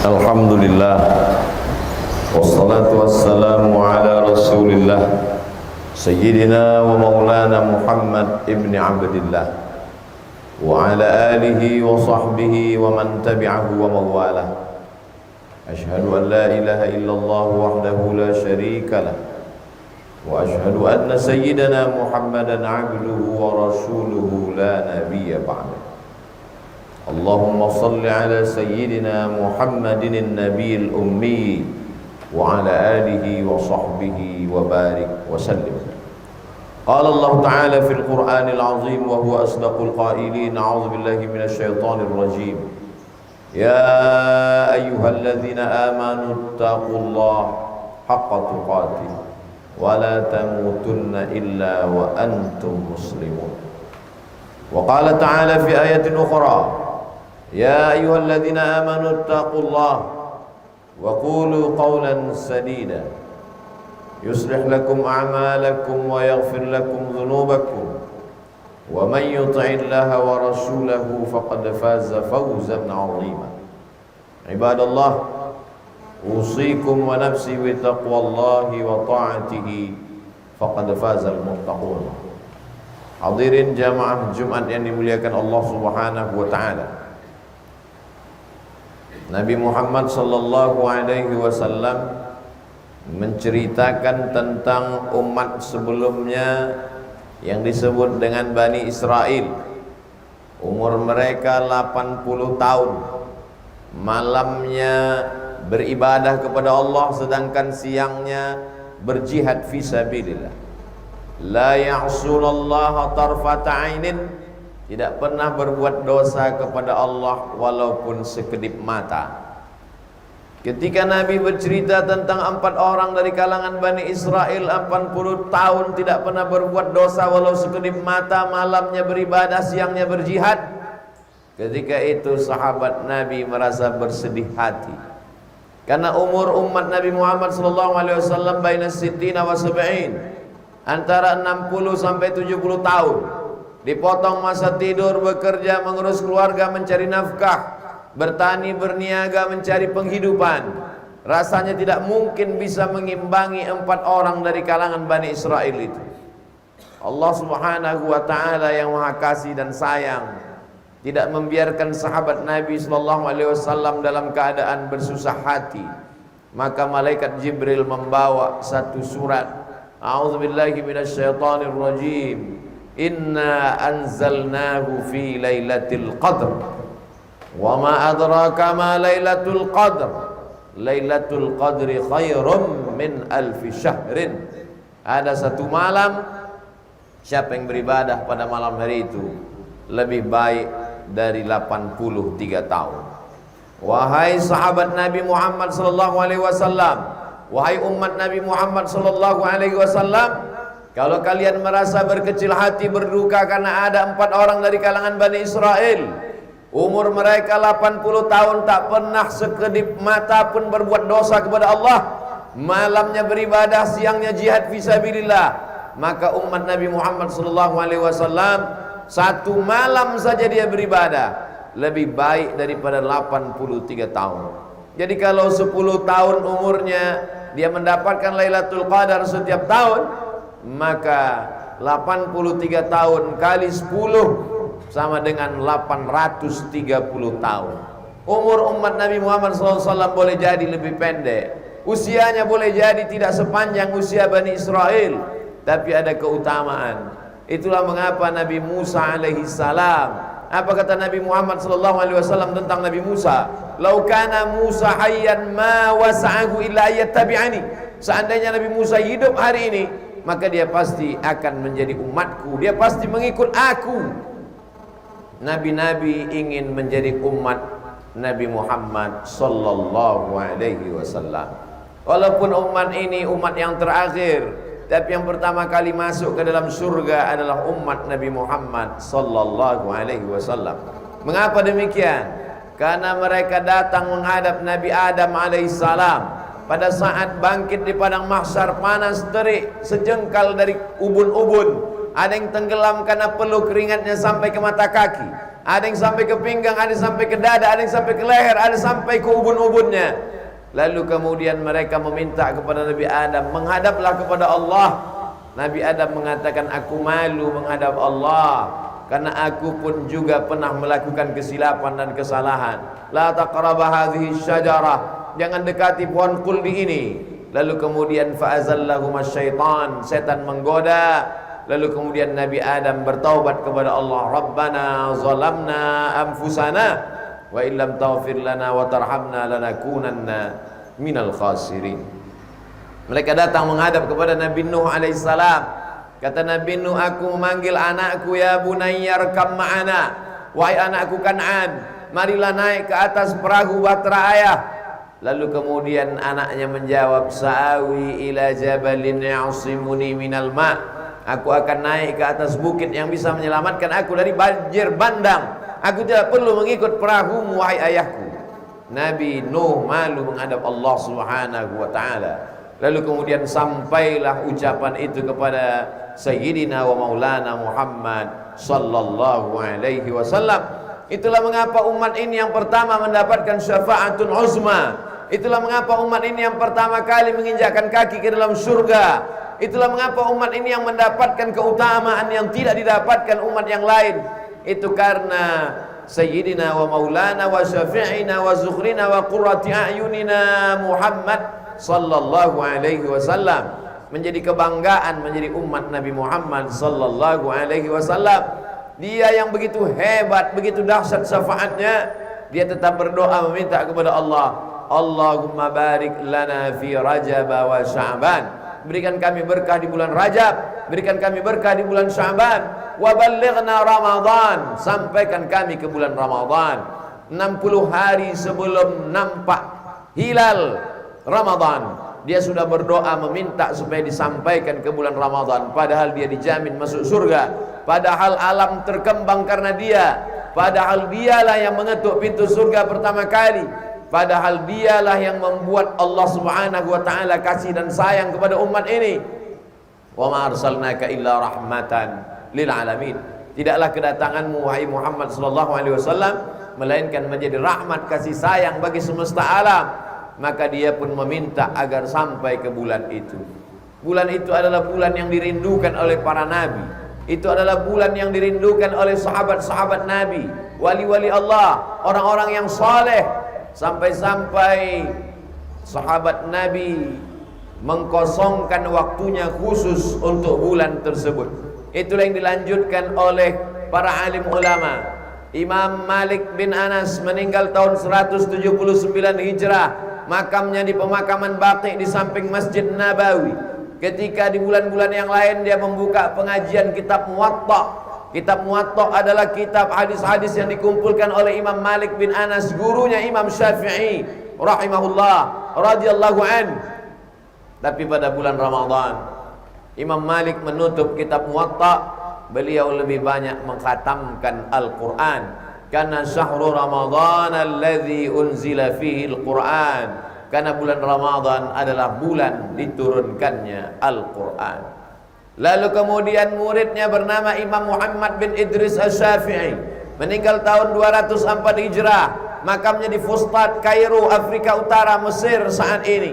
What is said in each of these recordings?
Alhamdulillah, wassalatu wassalamu ala rasulillah Sayyidina wa maulana Muhammad ibn Abdillah wa ala alihi wa sahbihi wa man tabi'ahu wa mawalah. Ashhadu an la ilaha illallah wahdahu la sharika lah wa ashhadu anna sayyidana Muhammadan abduhu wa rasuluhu la nabiyya ba'dah. Allahumma salli ala sayyidina Muhammadin an-nabiyil ummi wa ala alihi wa sahbihi wa barik wa sallim. Qala Allah ta'ala fil Qur'anil azim wa huwa asdaqul qailin. A'udzu billahi minasy syaithanir rajim. Ya ayyuhalladzina amanu taqullaha haqqa tuqatih wa la tamutunna illa wa antum muslimun. Wa qala ta'ala fi ayatin ukhra. Ya ayyuhalladzina amanu taqullaha wa qulu qawlan sadida yuslih lakum a'malakum wa yaghfir lakum dhunubakum wa man yuti'illaha wa rasulahu faqad faza fawzan 'azima. Ibadallah, usikum wa nafsi bi taqwallahi wa ta'atihi faqad fazal muttaqun. Hadirin jamaah Jumat yang dimuliakan Allah Subhanahu wa taala. Nabi Muhammad sallallahu alaihi wasallam menceritakan tentang umat sebelumnya yang disebut dengan Bani Israel. Umur mereka 80 tahun. Malamnya beribadah kepada Allah, sedangkan siangnya berjihad fi sabilillah. La ya'sunallaha tarfata 'ainin, tidak pernah berbuat dosa kepada Allah walaupun sekedip mata. Ketika Nabi bercerita tentang 4 orang dari kalangan Bani Israel 80 tahun tidak pernah berbuat dosa walau sekedip mata, malamnya beribadah, siangnya berjihad. Ketika itu sahabat Nabi merasa bersedih hati, karena umur umat Nabi Muhammad SAW baina sittina wa sab'in, antara 60 sampai 70 tahun. Dipotong masa tidur, bekerja, mengurus keluarga, mencari nafkah, bertani, berniaga, mencari penghidupan. Rasanya tidak mungkin bisa mengimbangi 4 orang dari kalangan Bani Israel itu. Allah Subhanahu wa ta'ala yang maha kasih dan sayang tidak membiarkan sahabat Nabi SAW dalam keadaan bersusah hati. Maka malaikat Jibril membawa satu surat. A'udzubillahi minasyaitonir rajim. Inna anzalnahu fi lailatul qadr wa ma adraka ma lailatul qadr lailatul qadri khairum min alfi syahrin. Ada satu malam, siapa yang beribadah pada malam hari itu lebih baik dari 83 tahun. Wahai sahabat Nabi Muhammad sallallahu alaihi wasallam, wahai umat Nabi Muhammad sallallahu alaihi wasallam, kalau kalian merasa berkecil hati, berduka karena ada 4 orang dari kalangan Bani Israel, umur mereka 80 tahun, tak pernah sekedip mata pun berbuat dosa kepada Allah, malamnya beribadah, siangnya jihad fisabilillah, maka umat Nabi Muhammad SAW satu malam saja dia beribadah lebih baik daripada 83 tahun. Jadi kalau 10 tahun umurnya dia mendapatkan Lailatul Qadar setiap tahun, maka 83 tahun kali 10 sama dengan 830 tahun. Umur umat Nabi Muhammad SAW boleh jadi lebih pendek, usianya boleh jadi tidak sepanjang usia Bani Israel, tapi ada keutamaan. Itulah mengapa Nabi Musa alaihi salam, apa kata Nabi Muhammad SAW tentang Nabi Musa? Lau kana Musa hayyan ma wasa'ahu illa yattabi'ani. Seandainya Nabi Musa hidup hari ini, maka dia pasti akan menjadi umatku, dia pasti mengikut aku. Nabi-nabi ingin menjadi umat Nabi Muhammad sallallahu alaihi wasallam. Walaupun umat ini umat yang terakhir, tapi yang pertama kali masuk ke dalam surga adalah umat Nabi Muhammad sallallahu alaihi wasallam. Mengapa demikian? Karena mereka datang menghadap Nabi Adam alaihissalam. Pada saat bangkit di padang mahsyar, panas terik sejengkal dari ubun-ubun. Ada yang tenggelam karena peluh keringatnya sampai ke mata kaki. Ada yang sampai ke pinggang, ada yang sampai ke dada, ada yang sampai ke leher, ada sampai ke ubun-ubunnya. Lalu kemudian mereka meminta kepada Nabi Adam, menghadaplah kepada Allah. Nabi Adam mengatakan, aku malu menghadap Allah, karena aku pun juga pernah melakukan kesilapan dan kesalahan. La taqraba hadhihi syajarah, jangan dekati pohon kuldi ini. Lalu kemudian fa'azallahuma syaitan, setan menggoda. Lalu kemudian Nabi Adam bertaubat kepada Allah, Rabbana zalamna anfusana wa illam taghfir lana wa tarhamna lanakunanna minal khasirin. Mereka datang menghadap kepada Nabi Nuh alaihissalam. Kata Nabi Nuh, aku memanggil anakku, ya bunayyar kam ma'ana, wahai anakku Kan'an, marilah naik ke atas perahu bahtera ayah. Lalu kemudian anaknya menjawab, sa'awi ila jabalin ya'simuni minal ma', aku akan naik ke atas bukit yang bisa menyelamatkan aku dari banjir bandang. Aku tidak perlu mengikut perahumu, wahai ayahku. Nabi Nuh malu menghadap Allah Subhanahu wa ta'ala. Lalu kemudian sampailah ucapan itu kepada Sayyidina wa Maulana Muhammad sallallahu alaihi wasallam. Itulah mengapa umat ini yang pertama mendapatkan syafaatun uzma. Itulah mengapa umat ini yang pertama kali menginjakkan kaki ke dalam surga. Itulah mengapa umat ini yang mendapatkan keutamaan yang tidak didapatkan umat yang lain. Itu karena Sayyidina wa Maulana wa Syafi'ina wa Zukhrina wa Qurrati A'yunina Muhammad sallallahu alaihi wasallam menjadi kebanggaan menjadi umat Nabi Muhammad sallallahu alaihi wasallam. Dia yang begitu hebat, begitu dahsyat syafaatnya, dia tetap berdoa meminta kepada Allah, Allahumma barik lana fi Rajab wa Sya'ban, berikan kami berkah di bulan Rajab, berikan kami berkah di bulan Sya'ban, wa ballighna Ramadan, sampaikan kami ke bulan Ramadan. 60 hari sebelum nampak hilal Ramadan, dia sudah berdoa meminta supaya disampaikan ke bulan Ramadan. Padahal dia dijamin masuk surga, padahal alam terkembang karena dia, padahal dialah yang mengetuk pintu surga pertama kali, padahal dialah yang membuat Allah Subhanahu wa ta'ala kasih dan sayang kepada umat ini. Wa ma arsalnaka illa rahmatan lil alamin. Tidaklah kedatanganmu wahai Muhammad sallallahu alaihi wasallam melainkan menjadi rahmat kasih sayang bagi semesta alam. Maka dia pun meminta agar sampai ke bulan itu. Bulan itu adalah bulan yang dirindukan oleh para nabi. Itu adalah bulan yang dirindukan oleh sahabat-sahabat Nabi, wali-wali Allah, orang-orang yang saleh. Sampai-sampai sahabat Nabi mengkosongkan waktunya khusus untuk bulan tersebut. Itulah yang dilanjutkan oleh para alim ulama. Imam Malik bin Anas meninggal tahun 179 Hijrah. Makamnya di pemakaman Baqi di samping Masjid Nabawi. Ketika di bulan-bulan yang lain dia membuka pengajian kitab Muwatta. Kitab Muwatta adalah kitab hadis-hadis yang dikumpulkan oleh Imam Malik bin Anas, gurunya Imam Syafi'i rahimahullah radhiyallahu an. Tapi pada bulan Ramadan Imam Malik menutup kitab Muwatta. Beliau lebih banyak mengkhatamkan Al-Quran. Karena syahrul Ramadan alladzi unzila fihi Al-Quran, karena bulan Ramadan adalah bulan diturunkannya Al-Quran. Lalu kemudian muridnya bernama Imam Muhammad bin Idris Asy-Syafi'i, meninggal tahun 204 Hijrah. Makamnya di Fustat, Kairo, Afrika Utara, Mesir saat ini.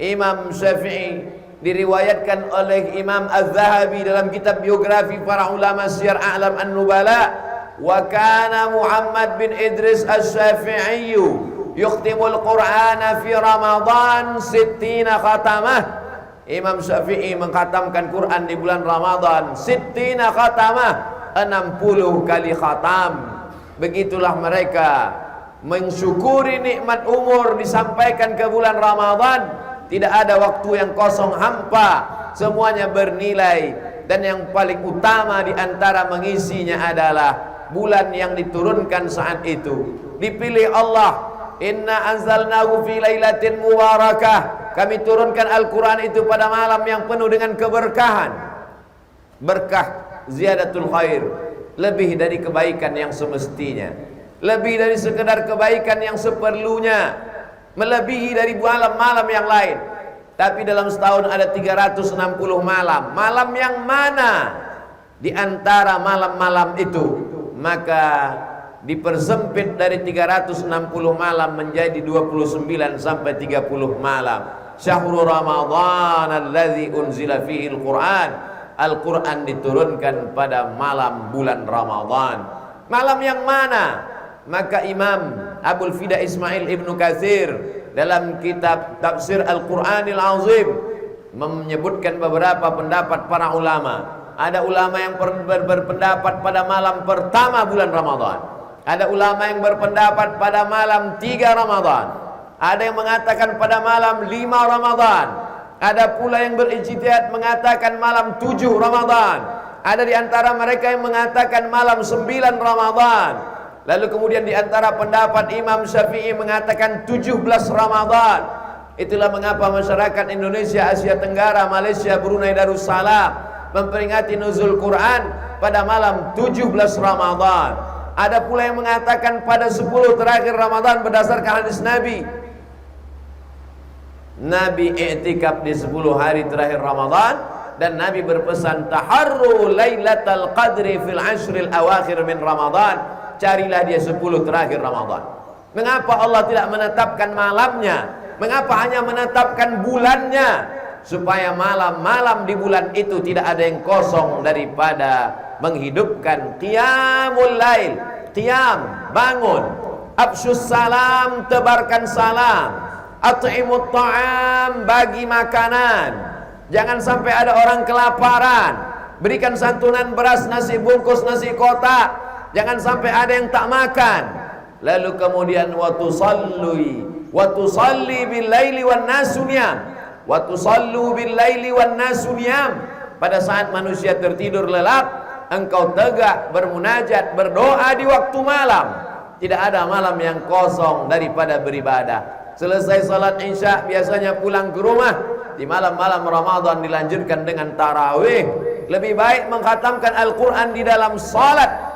Imam Syafi'i diriwayatkan oleh Imam Az-Zahabi dalam kitab biografi para ulama Syiar A'lam An-Nubala. Wa kana Muhammad bin Idris Asy-Syafi'i yukhtimul Qur'ana fi Ramadan 60 khatamah. Imam Syafi'i mengkhatamkan Quran di bulan Ramadan 60 khatamah, 60 kali khatam. Begitulah mereka mensyukuri nikmat umur disampaikan ke bulan Ramadan. Tidak ada waktu yang kosong hampa, semuanya bernilai. Dan yang paling utama di antara mengisinya adalah bulan yang diturunkan saat itu. Dipilih Allah, inna anzalnahu fi lailatin mubarakah, kami turunkan Al-Quran itu pada malam yang penuh dengan keberkahan. Berkah ziyadatul khair, lebih dari kebaikan yang semestinya, lebih dari sekedar kebaikan yang seperlunya, melebihi dari malam-malam yang lain. Tapi dalam setahun ada 360 malam. Malam yang mana di antara malam-malam itu maka dipersempit dari 360 malam menjadi 29 sampai 30 malam. Syahrul Ramadhan alladzi unzila fihi al-Qur'an. Al-Quran diturunkan pada malam bulan Ramadhan. Malam yang mana? Maka Imam Abul Fida Ismail Ibnu Katsir dalam kitab Tafsir Al-Quranil Azim menyebutkan beberapa pendapat para ulama. Ada ulama yang berpendapat pada malam pertama bulan Ramadhan. Ada ulama yang berpendapat pada malam 3 Ramadhan. Ada yang mengatakan pada malam 5 Ramadhan. Ada pula yang berijtihad mengatakan malam 7 Ramadhan. Ada di antara mereka yang mengatakan malam 9 Ramadhan. Lalu kemudian di antara pendapat Imam Syafi'i mengatakan 17 Ramadhan. Itulah mengapa masyarakat Indonesia, Asia Tenggara, Malaysia, Brunei Darussalam memperingati nuzul Quran pada malam 17 Ramadhan. Ada pula yang mengatakan pada 10 terakhir Ramadhan berdasarkan hadis Nabi. Nabi i'tikaf di 10 hari terakhir Ramadhan, dan Nabi berpesan taharru lailatul qadri fil ashril awakhir min Ramadhan. Carilah dia 10 terakhir Ramadhan. Mengapa Allah tidak menetapkan malamnya? Mengapa hanya menetapkan bulannya? Supaya malam-malam di bulan itu tidak ada yang kosong daripada menghidupkan qiyamul lail. Qiyam, bangun. Afsyus salam, tebarkan salam. At'imut ta'am, bagi makanan. Jangan sampai ada orang kelaparan. Berikan santunan beras, nasi bungkus, nasi kotak. Jangan sampai ada yang tak makan. Lalu kemudian wa tusalli bil laili wan nasu niyam. Wa tusallu bil laili wan nasu niyam. Pada saat manusia tertidur lelap, engkau tegak bermunajat, berdoa di waktu malam. Tidak ada malam yang kosong daripada beribadah. Selesai salat Isya biasanya pulang ke rumah. Di malam-malam Ramadan dilanjutkan dengan tarawih. Lebih baik mengkhatamkan Al-Quran di dalam salat.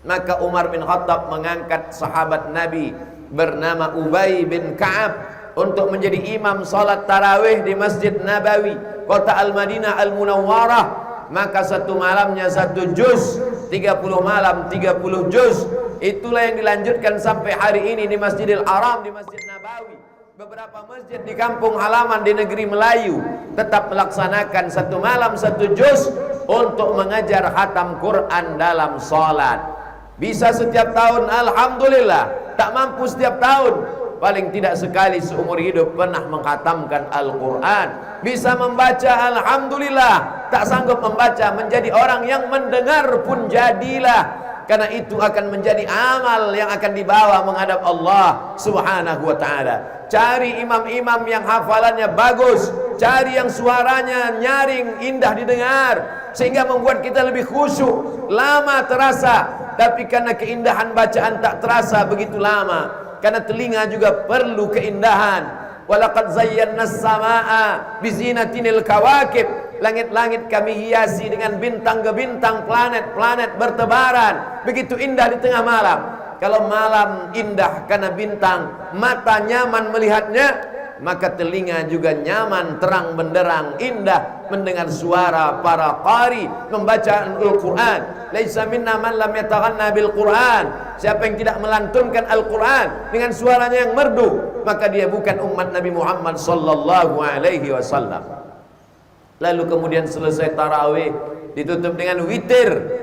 Maka Umar bin Khattab mengangkat sahabat Nabi bernama Ubay bin Ka'ab untuk menjadi imam salat tarawih di Masjid Nabawi, kota Al-Madinah Al-Munawwarah. Maka satu malamnya 1 juz, 30 malam 30 juz. Itulah yang dilanjutkan sampai hari ini di Masjidil Haram, di Masjid Nabawi. Beberapa masjid di kampung halaman di negeri Melayu tetap melaksanakan 1 malam 1 juz untuk mengajar khatam Quran dalam salat. Bisa setiap tahun, alhamdulillah. Tak mampu setiap tahun, paling tidak sekali seumur hidup pernah mengkhatamkan Al-Quran. Bisa membaca, alhamdulillah. Tak sanggup membaca, menjadi orang yang mendengar pun jadilah. Karena itu akan menjadi amal yang akan dibawa menghadap Allah Subhanahu wa ta'ala. Cari imam-imam yang hafalannya bagus, cari yang suaranya nyaring, indah didengar, sehingga membuat kita lebih khusyuk. Lama terasa, tapi karena keindahan bacaan tak terasa begitu lama. Karena telinga juga perlu keindahan. Walaqad zayyana as-samaa'a bizinatinil kawakib. Langit-langit kami hiasi dengan bintang ke bintang, planet-planet bertebaran. Begitu indah di tengah malam. Kalau malam indah karena bintang, mata nyaman melihatnya, maka telinga juga nyaman, terang benderang, indah mendengar suara para qari membaca Al-Quran. Laisa minna man lam yataghanna bil Quran. Siapa yang tidak melantunkan Al-Quran dengan suaranya yang merdu, maka dia bukan umat Nabi Muhammad sallallahu alaihi wasallam. Lalu kemudian selesai tarawih ditutup dengan witir.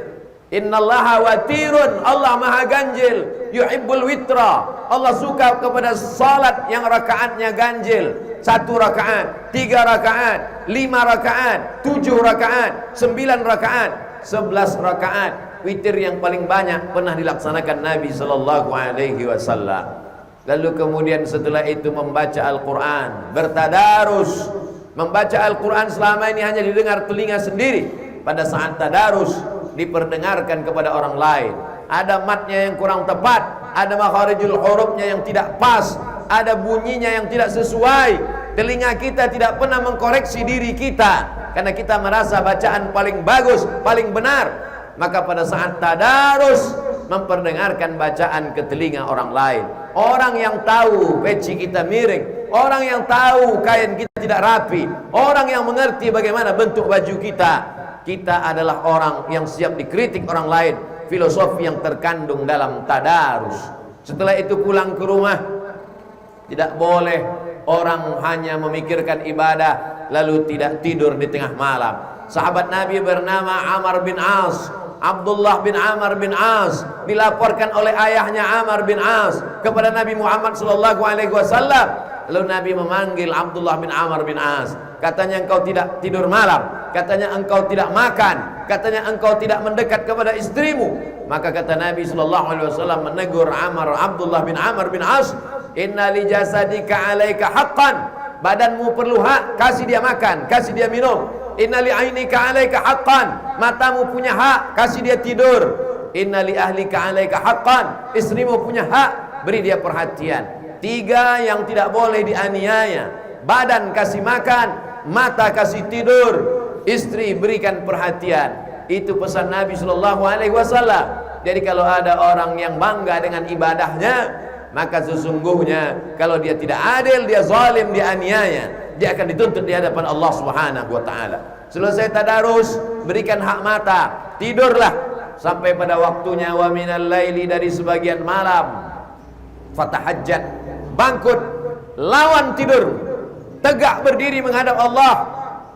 Innallaha watirun, Allah maha ganjil. Yuhibbul witra, Allah suka kepada salat yang rakaatnya ganjil. 1 rakaat, 3 rakaat, 5 rakaat, 7 rakaat, 9 rakaat, 11 rakaat. Witir yang paling banyak pernah dilaksanakan Nabi sallallahu alaihi wasallam. Lalu kemudian setelah itu membaca Al-Quran, bertadarus. Membaca Al-Quran selama ini hanya didengar telinga sendiri. Pada saat tadarus diperdengarkan kepada orang lain. Ada matnya yang kurang tepat, ada makharijul hurufnya yang tidak pas, ada bunyinya yang tidak sesuai. Telinga kita tidak pernah mengkoreksi diri kita, karena kita merasa bacaan paling bagus, paling benar. Maka pada saat tadarus memperdengarkan bacaan ke telinga orang lain. Orang yang tahu peci kita miring, orang yang tahu kain kita tidak rapi, orang yang mengerti bagaimana bentuk baju kita. Kita adalah orang yang siap dikritik orang lain. filosofi yang terkandung dalam tadarus. Setelah itu pulang ke rumah, tidak boleh orang hanya memikirkan ibadah lalu tidak tidur di tengah malam. Sahabat Nabi bernama Amr bin As, Abdullah bin Amr bin As, dilaporkan oleh ayahnya Amr bin As kepada Nabi Muhammad SAW. Lalu Nabi memanggil Abdullah bin Amr bin As. Katanya engkau tidak tidur malam, katanya engkau tidak makan, katanya engkau tidak mendekat kepada istrimu. Maka kata Nabi SAW menegur Abdullah bin Amr bin As, inna li jasadika alaika haqqan, badanmu perlu hak, kasih dia makan, kasih dia minum. Inna li ainika alaika haqqan, matamu punya hak, kasih dia tidur. Inna li ahlika alaika haqqan, istrimu punya hak, beri dia perhatian. 3 yang tidak boleh dianiaya: badan kasih makan, mata kasih tidur, istri berikan perhatian. Itu pesan Nabi SAW. Jadi kalau ada orang yang bangga dengan ibadahnya, maka sesungguhnya kalau dia tidak adil, dia zalim, dia aniaya, dia akan dituntut di hadapan Allah Subhanahu wa taala. Selesai tadarus, berikan hak mata, tidurlah sampai pada waktunya. Wa minal laili, dari sebagian malam, fatahajjat, bangkit, lawan tidur, tegak berdiri menghadap Allah,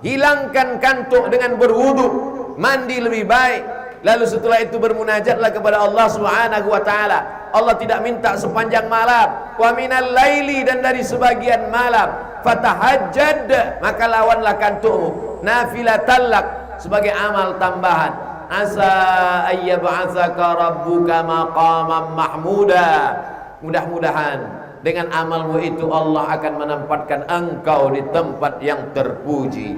hilangkan kantuk dengan berwudu, mandi lebih baik, lalu setelah itu bermunajatlah kepada Allah Subhanahu wa taala. Allah tidak minta sepanjang malam. Wa minal laili, dan dari sebagian malam, fatahajjad, maka lawanlah kantukmu, nafilatan lak, sebagai amal tambahan. Asa ayyab'atsaka rabbuka maqaman mahmuda, mudah-mudahan dengan amalmu itu Allah akan menempatkan engkau di tempat yang terpuji.